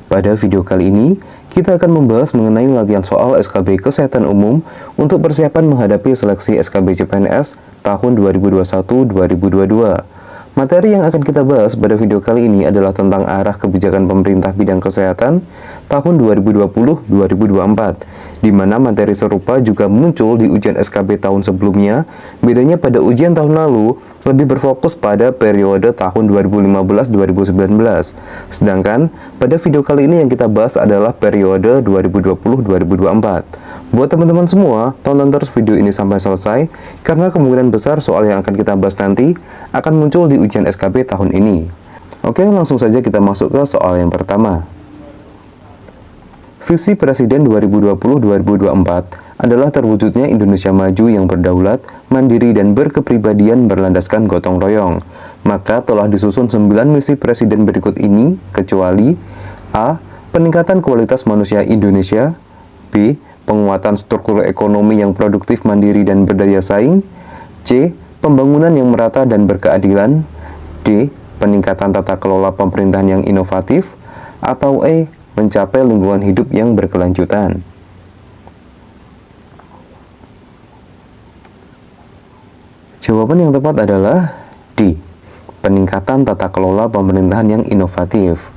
Pada video kali ini, kita akan membahas mengenai latihan soal SKB Kesehatan Umum untuk persiapan menghadapi seleksi SKB CPNS tahun 2021-2022. Materi yang akan kita bahas pada video kali ini adalah tentang arah kebijakan pemerintah bidang kesehatan tahun 2020-2024, di mana materi serupa juga muncul di ujian SKB tahun sebelumnya. Bedanya pada ujian tahun lalu lebih berfokus pada periode tahun 2015-2019, sedangkan pada video kali ini yang kita bahas adalah periode 2020-2024. Buat teman-teman semua, tonton terus video ini sampai selesai, karena kemungkinan besar soal yang akan kita bahas nanti akan muncul di ujian SKB tahun ini. Oke, langsung saja kita masuk ke soal yang pertama. Visi Presiden 2020-2024 adalah terwujudnya Indonesia maju yang berdaulat, mandiri, dan berkepribadian berlandaskan gotong royong. Maka telah disusun 9 misi Presiden berikut ini, kecuali A. Peningkatan kualitas manusia Indonesia, B. Penguatan struktur ekonomi yang produktif, mandiri, dan berdaya saing, C. Pembangunan yang merata dan berkeadilan, D. Peningkatan tata kelola pemerintahan yang inovatif, atau E. Mencapai lingkungan hidup yang berkelanjutan. Jawaban yang tepat adalah D. Peningkatan tata kelola pemerintahan yang inovatif.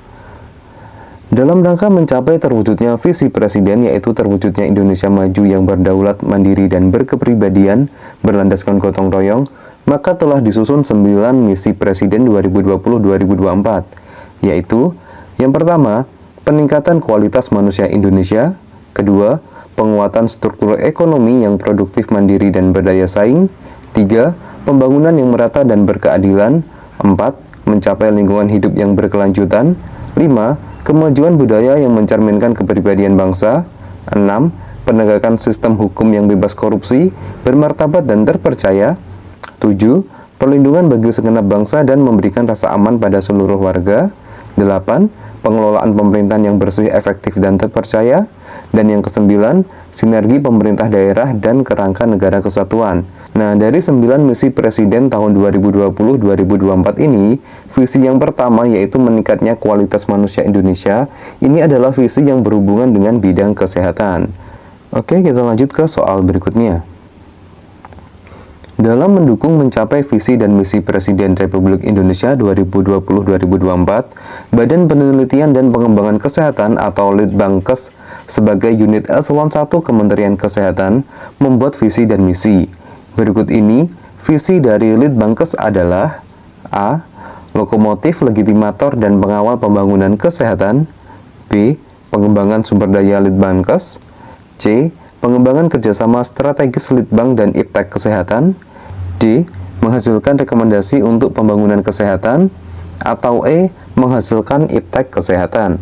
Dalam rangka mencapai terwujudnya visi Presiden, yaitu terwujudnya Indonesia maju yang berdaulat, mandiri, dan berkepribadian berlandaskan gotong royong, maka telah disusun 9 misi Presiden 2020-2024, yaitu yang pertama, peningkatan kualitas manusia Indonesia, kedua, penguatan struktur ekonomi yang produktif, mandiri, dan berdaya saing, 3. Pembangunan yang merata dan berkeadilan, 4. Mencapai lingkungan hidup yang berkelanjutan, 5. Kemajuan budaya yang mencerminkan kepribadian bangsa, 6. Penegakan sistem hukum yang bebas korupsi, bermartabat dan terpercaya, 7. Perlindungan bagi segenap bangsa dan memberikan rasa aman pada seluruh warga, 8. Pengelolaan pemerintahan yang bersih, efektif, dan terpercaya, dan yang ke-9, sinergi pemerintah daerah dan kerangka negara kesatuan. Nah, dari 9 misi Presiden tahun 2020-2024 ini, visi yang pertama yaitu meningkatnya kualitas manusia Indonesia, ini adalah visi yang berhubungan dengan bidang kesehatan. Oke, kita lanjut ke soal berikutnya. Dalam mendukung mencapai visi dan misi Presiden Republik Indonesia 2020-2024, Badan Penelitian dan Pengembangan Kesehatan atau Litbangkes sebagai unit eselon 1 Kementerian Kesehatan membuat visi dan misi. Berikut ini, visi dari Litbangkes adalah A. Lokomotif, legitimator, dan pengawal pembangunan kesehatan, B. Pengembangan sumber daya Litbangkes, C. Pengembangan kerjasama strategis Litbang dan Iptek Kesehatan, D. Menghasilkan rekomendasi untuk pembangunan kesehatan, atau E. Menghasilkan Iptek Kesehatan.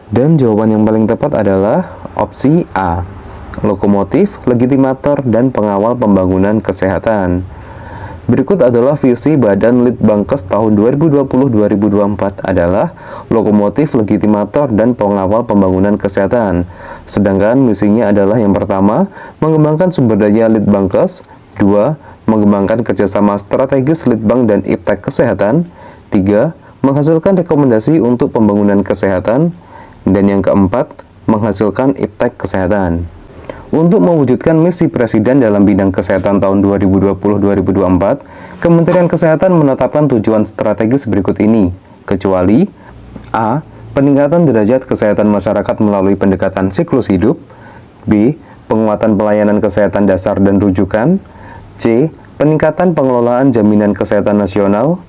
Dan jawaban yang paling tepat adalah opsi A. Lokomotif, legitimator, dan pengawal pembangunan kesehatan. Berikut adalah visi Badan Litbangkes tahun 2020-2024 adalah lokomotif, legitimator, dan pengawal pembangunan kesehatan. Sedangkan misinya adalah yang pertama, mengembangkan sumber daya Litbangkes, 2. Mengembangkan kerjasama strategis Litbang dan Iptek Kesehatan, 3. Menghasilkan rekomendasi untuk pembangunan kesehatan, dan yang keempat, menghasilkan Iptek Kesehatan. Untuk mewujudkan misi Presiden dalam bidang kesehatan tahun 2020-2024, Kementerian Kesehatan menetapkan tujuan strategis berikut ini, kecuali A. Peningkatan derajat kesehatan masyarakat melalui pendekatan siklus hidup, B. Penguatan pelayanan kesehatan dasar dan rujukan, C. Peningkatan pengelolaan jaminan kesehatan nasional,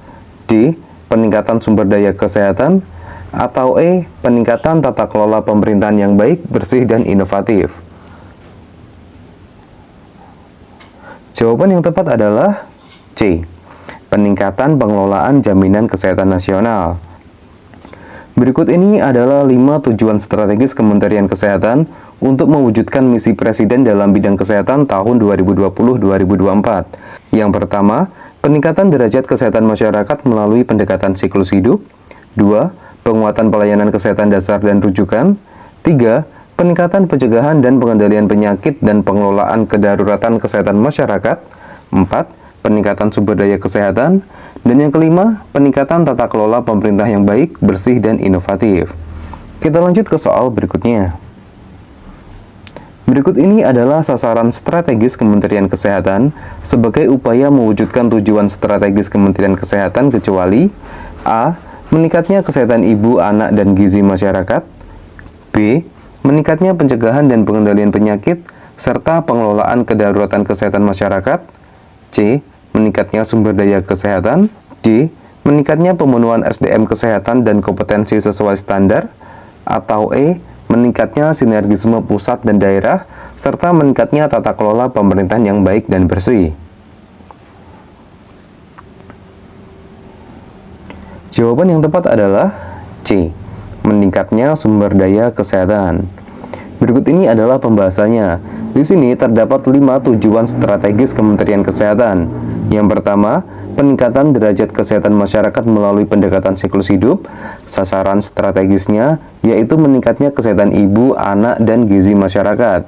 D. Peningkatan sumber daya kesehatan, atau E. Peningkatan tata kelola pemerintahan yang baik, bersih, dan inovatif. Jawaban yang tepat adalah C. Peningkatan pengelolaan jaminan kesehatan nasional. Berikut ini adalah 5 tujuan strategis Kementerian Kesehatan untuk mewujudkan misi Presiden dalam bidang kesehatan tahun 2020-2024. Yang pertama, peningkatan derajat kesehatan masyarakat melalui pendekatan siklus hidup. 2. Penguatan pelayanan kesehatan dasar dan rujukan. 3. Peningkatan pencegahan dan pengendalian penyakit dan pengelolaan kedaruratan kesehatan masyarakat. 4. peningkatan sumber daya kesehatan, dan yang kelima, peningkatan tata kelola pemerintah yang baik, bersih, dan inovatif. Kita lanjut ke soal berikutnya. Berikut ini adalah sasaran strategis Kementerian Kesehatan sebagai upaya mewujudkan tujuan strategis Kementerian Kesehatan kecuali A. Meningkatnya kesehatan ibu, anak, dan gizi masyarakat, B. Meningkatnya pencegahan dan pengendalian penyakit, serta pengelolaan kedaruratan kesehatan masyarakat, C. Meningkatnya sumber daya kesehatan, D. Meningkatnya pemenuhan SDM kesehatan dan kompetensi sesuai standar, atau E. Meningkatnya sinergisme pusat dan daerah, serta meningkatnya tata kelola pemerintahan yang baik dan bersih. Jawaban yang tepat adalah C. Meningkatnya sumber daya kesehatan. Berikut ini adalah pembahasannya. Di sini terdapat 5 tujuan strategis Kementerian Kesehatan. Yang pertama, peningkatan derajat kesehatan masyarakat melalui pendekatan siklus hidup. Sasaran strategisnya yaitu meningkatnya kesehatan ibu, anak, dan gizi masyarakat.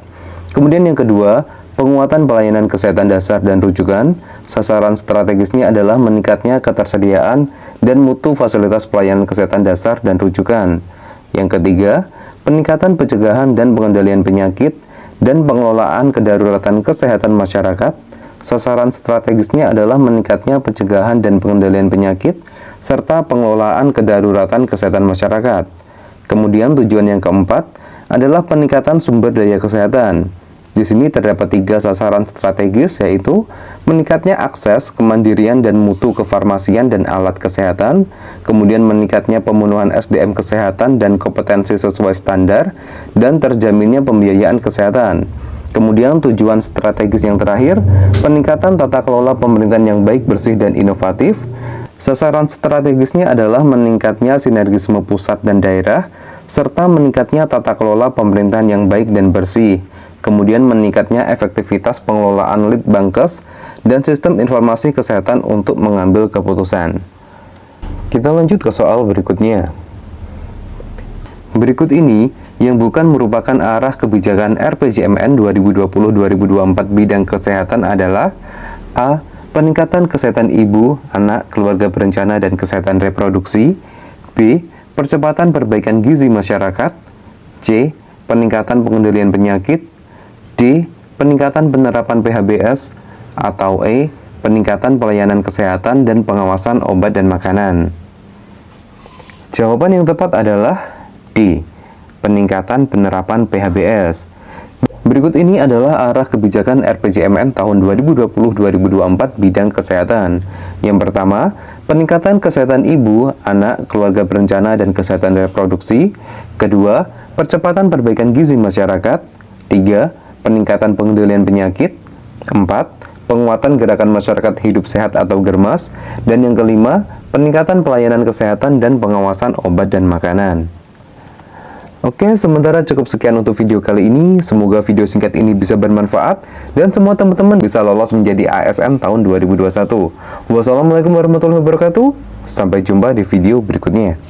Kemudian yang kedua, penguatan pelayanan kesehatan dasar dan rujukan. Sasaran strategisnya adalah meningkatnya ketersediaan dan mutu fasilitas pelayanan kesehatan dasar dan rujukan. Yang ketiga, peningkatan pencegahan dan pengendalian penyakit dan pengelolaan kedaruratan kesehatan masyarakat. Sasaran strategisnya adalah meningkatnya pencegahan dan pengendalian penyakit serta pengelolaan kedaruratan kesehatan masyarakat. Kemudian tujuan yang keempat adalah peningkatan sumber daya kesehatan. Di sini terdapat 3 sasaran strategis, yaitu meningkatnya akses, kemandirian, dan mutu kefarmasian dan alat kesehatan, kemudian meningkatnya pemenuhan SDM kesehatan dan kompetensi sesuai standar, dan terjaminnya pembiayaan kesehatan. Kemudian tujuan strategis yang terakhir, peningkatan tata kelola pemerintahan yang baik, bersih, dan inovatif. Sasaran strategisnya adalah meningkatnya sinergisme pusat dan daerah, serta meningkatnya tata kelola pemerintahan yang baik dan bersih. Kemudian meningkatnya efektivitas pengelolaan Litbangkes dan sistem informasi kesehatan untuk mengambil keputusan. Kita lanjut ke soal berikutnya. Berikut ini yang bukan merupakan arah kebijakan RPJMN 2020-2024 bidang kesehatan adalah A. Peningkatan kesehatan ibu, anak, keluarga berencana, dan kesehatan reproduksi, B. Percepatan perbaikan gizi masyarakat, C. Peningkatan pengendalian penyakit, D. Peningkatan penerapan PHBS, atau E. Peningkatan pelayanan kesehatan dan pengawasan obat dan makanan. Jawaban yang tepat adalah D. Peningkatan penerapan PHBS. Berikut ini adalah arah kebijakan RPJMN tahun 2020-2024 bidang kesehatan. Yang pertama, peningkatan kesehatan ibu, anak, keluarga berencana, dan kesehatan reproduksi. Kedua, percepatan perbaikan gizi masyarakat. 3. Peningkatan pengendalian penyakit. 4. Penguatan gerakan masyarakat hidup sehat atau GERMAS. Dan yang kelima, peningkatan pelayanan kesehatan dan pengawasan obat dan makanan. Oke, sementara cukup sekian untuk video kali ini. Semoga video singkat ini bisa bermanfaat dan semua teman-teman bisa lolos menjadi ASN tahun 2021. Wassalamualaikum warahmatullahi wabarakatuh. Sampai jumpa di video berikutnya.